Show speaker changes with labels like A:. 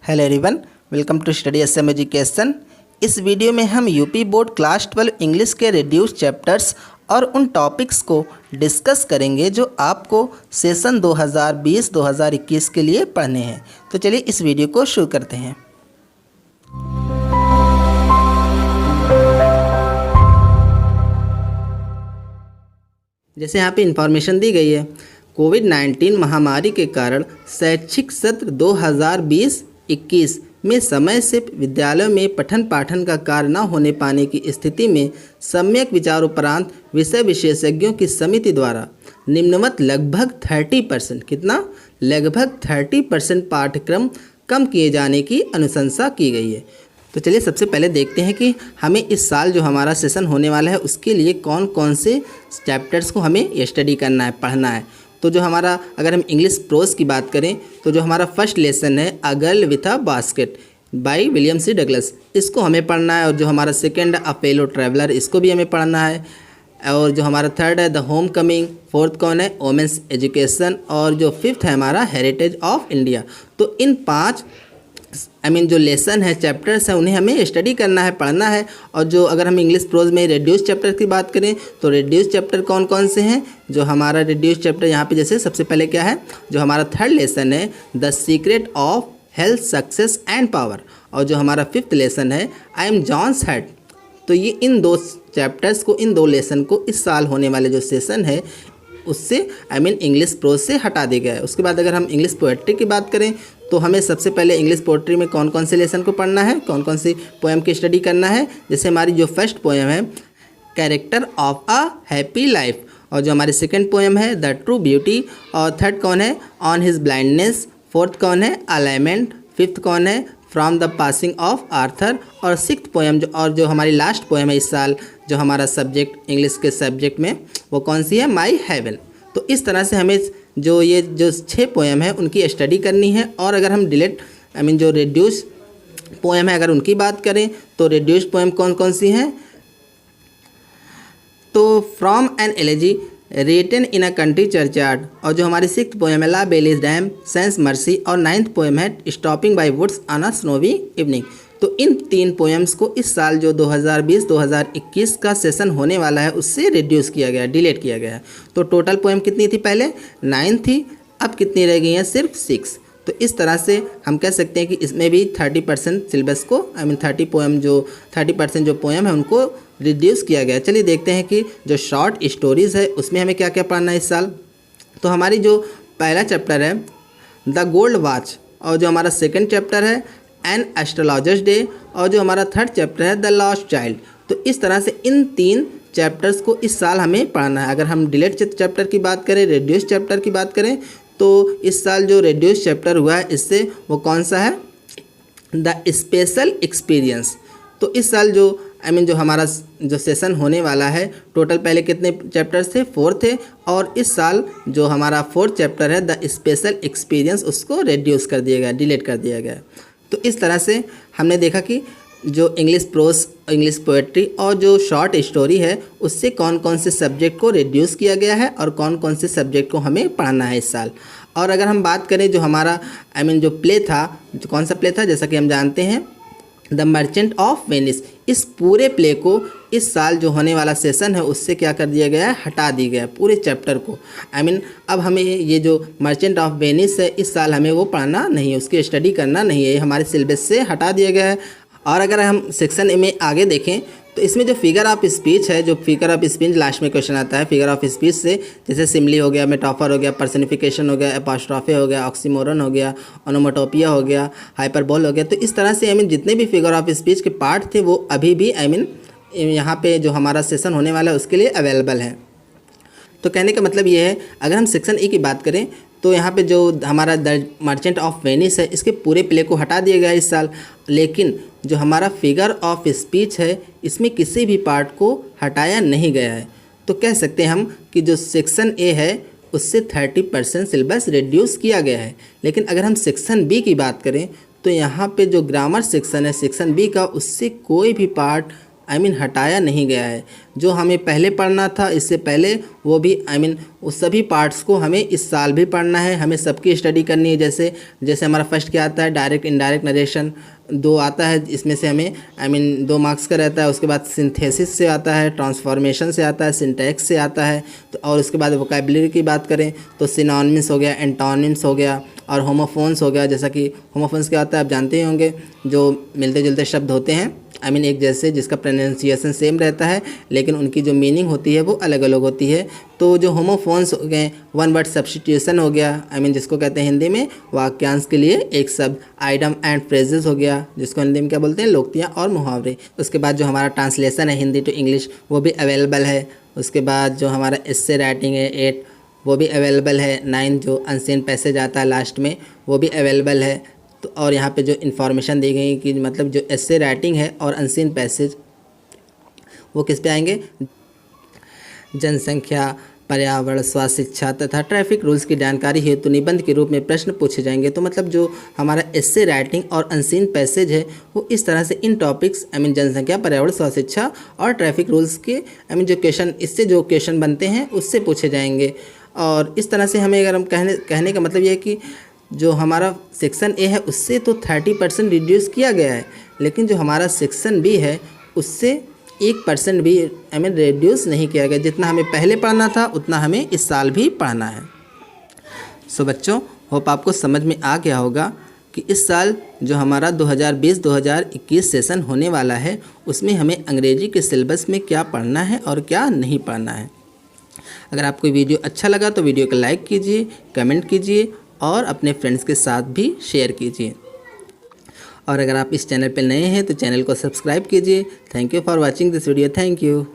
A: Hello everyone, welcome to study SM education. इस video में हम यूपी बोर्ड क्लास 12 इंग्लिश के रिड्यूस चैप्टर्स और उन टॉपिक्स को डिस्कस करेंगे जो आपको सेशन 2020-2021 के लिए पढ़ने हैं। तो चलिए इस वीडियो को शुरू करते हैं। जैसे यहाँ पे इंफॉर्मेशन दी गई है, कोविड-19 महामारी के कारण शैक्षिक सत्र 2020-21 में समय से विद्यालयों में पठन पाठन का कार्य न होने पाने की स्थिति में सम्यक विचारोपरांत विषय विशेषज्ञों की समिति द्वारा निम्नवत लगभग 30% लगभग 30% पाठ्यक्रम कम किए जाने की अनुशंसा की गई है। तो चलिए सबसे पहले देखते हैं कि हमें इस साल जो हमारा सेशन होने वाला है उसके लिए कौन कौन से चैप्टर्स को हमें स्टडी करना है, पढ़ना है। तो जो हमारा, अगर हम इंग्लिश प्रोज की बात करें तो जो हमारा फर्स्ट लेसन है a girl with a basket by William C Douglas, इसको हमें पढ़ना है। और जो हमारा सेकंड अ फेलो ट्रैवलर, इसको भी हमें पढ़ना है। और जो हमारा थर्ड है द होम कमिंग, फोर्थ कौन है वोमेंस एजुकेशन, और जो फिफ्थ है हमारा हेरिटेज ऑफ इंडिया। तो इन पाँच जो लेसन है, चैप्टर्स हैं, उन्हें हमें स्टडी करना है, पढ़ना है। और जो अगर हम इंग्लिश प्रोज में रिड्यूस चैप्टर की बात करें तो रिड्यूस चैप्टर कौन कौन से हैं, जो हमारा रिड्यूस चैप्टर यहाँ पे जैसे सबसे पहले क्या है, जो हमारा थर्ड लेसन है the secret of health success and power, और जो हमारा फिफ्थ लेसन है आई एम जॉन्स हेड। तो ये इन दो चैप्टर्स को, इन दो लेसन को इस साल होने वाले जो सेशन है उससे इंग्लिश प्रोज से हटा दिया गया है। उसके बाद अगर हम इंग्लिश पोएट्री की बात करें तो हमें सबसे पहले इंग्लिश पोएट्री में कौन कौन से लेसन को पढ़ना है, कौन कौन सी पोएम की स्टडी करना है। जैसे हमारी जो फर्स्ट पोएम है character of a happy life, और जो हमारी सेकंड पोएम है द ट्रू ब्यूटी, और थर्ड कौन है ऑन हिज ब्लाइंडनेस, फोर्थ कौन है अलाइनमेंट, फिफ्थ कौन है from the passing of Arthur, और सिक्स्थ पोएम जो हमारी लास्ट पोएम है इस साल जो हमारा सब्जेक्ट इंग्लिश के सब्जेक्ट में, वो कौन सी है माई हेवन। तो इस तरह से हमें जो 6 पोएम है उनकी स्टडी करनी है। और अगर हम जो रिड्यूस पोएम है अगर उनकी बात करें तो रिड्यूस पोएम कौन कौन सी हैं, तो from an elegy written in a country churchyard, और जो हमारी सिक्स्थ पोएम है la belle dame sans merci, और नाइन्थ पोएम है stopping by woods on a snowy evening. तो इन 3 पोएम्स को इस साल जो 2020-2021 का सेशन होने वाला है उससे रिड्यूस किया गया, डिलीट किया गया है। तो टोटल पोएम कितनी थी, पहले 9 थी, अब कितनी रह गई हैं, सिर्फ 6। तो इस तरह से हम कह सकते हैं कि इसमें भी 30% सिलेबस को 30% जो पोएम है उनको रिड्यूस किया गया। चलिए देखते हैं कि जो शॉर्ट स्टोरीज़ है उसमें हमें क्या क्या पढ़ना है इस साल। तो हमारी जो पहला चैप्टर है द गोल्ड वॉच, और जो हमारा सेकंड चैप्टर है एन एस्ट्रोलॉजर्स डे, और जो हमारा थर्ड चैप्टर है द लॉस्ट चाइल्ड। तो इस तरह से इन 3 चैप्टर्स को इस साल हमें पढ़ना है। अगर हम डिलीट चैप्टर की बात करें, रिड्यूस चैप्टर की बात करें, तो इस साल जो रिड्यूस चैप्टर हुआ है इससे वो कौन सा है द स्पेशल एक्सपीरियंस। तो इस साल जो जो हमारा जो सेशन होने वाला है, टोटल पहले कितने चैप्टर्स थे, 4 थे, और इस साल जो हमारा 4th चैप्टर है द स्पेशल एक्सपीरियंस उसको रिड्यूस कर दिया गया, डिलीट कर दिया गया। तो इस तरह से हमने देखा कि जो इंग्लिश प्रोज, इंग्लिश पोएट्री और जो शॉर्ट स्टोरी है उससे कौन कौन से सब्जेक्ट को रिड्यूस किया गया है और कौन कौन से सब्जेक्ट को हमें पढ़ना है इस साल। और अगर हम बात करें जो हमारा जो प्ले था, जो कौन सा प्ले था, जैसा कि हम जानते हैं द मर्चेंट ऑफ वेनिस, इस पूरे प्ले को इस साल जो होने वाला सेशन है उससे क्या कर दिया गया है, हटा दिया गया है पूरे चैप्टर को। अब हमें ये जो मर्चेंट ऑफ वेनिस है इस साल हमें वो पढ़ना नहीं है, उसकी स्टडी करना नहीं है, हमारे सिलेबस से हटा दिया गया है। और अगर हम सेक्शन ए में आगे देखें तो इसमें जो फिगर ऑफ स्पीच है, जो फिगर ऑफ स्पीच लास्ट में क्वेश्चन आता है, फिगर ऑफ स्पीच से जैसे सिमली हो गया, मेटाफर हो गया, पर्सनिफिकेशन हो गया, एपोस्ट्रोफे हो गया, ऑक्सीमोरन हो गया, ओनोमोटोपिया हो गया, हाइपरबोल हो गया। तो इस तरह से जितने भी फिगर ऑफ स्पीच के पार्ट थे वो अभी भी यहाँ पे जो हमारा सेशन होने वाला है उसके लिए अवेलेबल है। तो कहने का मतलब ये है, अगर हम सेक्शन ए की बात करें तो यहाँ पे जो हमारा द मर्चेंट ऑफ वेनिस है इसके पूरे प्ले को हटा दिया गया है इस साल, लेकिन जो हमारा फिगर ऑफ स्पीच है इसमें किसी भी पार्ट को हटाया नहीं गया है। तो कह सकते हैं हम कि जो सेक्शन ए है उससे 30% सिलेबस रिड्यूस किया गया है। लेकिन अगर हम सेक्शन बी की बात करें तो यहाँ पे जो ग्रामर सेक्शन है सेक्शन बी का, उससे कोई भी पार्ट हटाया नहीं गया है। जो हमें पहले पढ़ना था इससे पहले वो भी उस सभी पार्ट्स को हमें इस साल भी पढ़ना है, हमें सबकी स्टडी करनी है। जैसे जैसे हमारा फर्स्ट क्या आता है, डायरेक्ट इनडायरेक्ट नरेशन 2 आता है, इसमें से हमें 2 मार्क्स का रहता है। उसके बाद सिंथेसिस से आता है, ट्रांसफॉर्मेशन से आता है, सिंटैक्स से आता है। तो और उसके बाद वोकैबुलरी की बात करें तो सिनोनिम्स हो गया, एंटोनिम्स हो गया और होमोफोन्स हो गया। जैसा कि होमोफोन्स क्या होता है आप जानते ही होंगे, जो मिलते जुलते शब्द होते हैं एक जैसे, जिसका प्रोनाउंसिएशन सेम रहता है लेकिन उनकी जो मीनिंग होती है वो अलग अलग होती है। तो जो होमोफोन्स हो गए, वन वर्ड सब्स्टिट्यूशन हो गया, जिसको कहते हैं हिंदी में वाक्यांश के लिए एक शब्द, आइटम एंड फ्रेजेस हो गया, जिसको हिंदी में क्या बोलते हैं, लोक्तियाँ और मुहावरे। उसके बाद जो हमारा ट्रांसलेशन है हिंदी टू इंग्लिश वो भी अवेलेबल है। उसके बाद जो हमारा एस्से राइटिंग है 8 वो भी अवेलेबल है। 9 जो अनसीन पैसेज आता है लास्ट में वो भी अवेलेबल है। तो और यहाँ पे जो इन्फॉर्मेशन दी गई कि मतलब जो एस्से राइटिंग है और अनसीन पैसेज वो किस पे आएंगे, जनसंख्या, पर्यावरण, स्वास्थ्य, शिक्षा तथा ट्रैफिक रूल्स की जानकारी हेतु निबंध के रूप में प्रश्न पूछे जाएंगे। तो मतलब जो हमारा एस्से राइटिंग और अनसीन पैसेज है वो इस तरह से इन टॉपिक्स जनसंख्या, पर्यावरण, स्वास्थ्य, शिक्षा और ट्रैफिक रूल्स के जो क्वेश्चन, इससे जो क्वेश्चन बनते हैं उससे पूछे जाएंगे। और इस तरह से हमें अगर हम कहने का मतलब ये है कि जो हमारा सेक्शन ए है उससे तो 30% रिड्यूस किया गया है, लेकिन जो हमारा सेक्शन बी है उससे 1% भी रिड्यूस नहीं किया गया। जितना हमें पहले पढ़ना था उतना हमें इस साल भी पढ़ना है। सो बच्चों, होप आपको समझ में आ गया होगा कि इस साल जो हमारा 2020-2021 सेशन होने वाला है उसमें हमें अंग्रेजी के सिलेबस में क्या पढ़ना है और क्या नहीं पढ़ना है। अगर आपको वीडियो अच्छा लगा तो वीडियो को लाइक कीजिए, कमेंट कीजिए और अपने फ्रेंड्स के साथ भी शेयर कीजिए। और अगर आप इस चैनल पर नए हैं तो चैनल को सब्सक्राइब कीजिए। Thank you for watching this video. Thank you.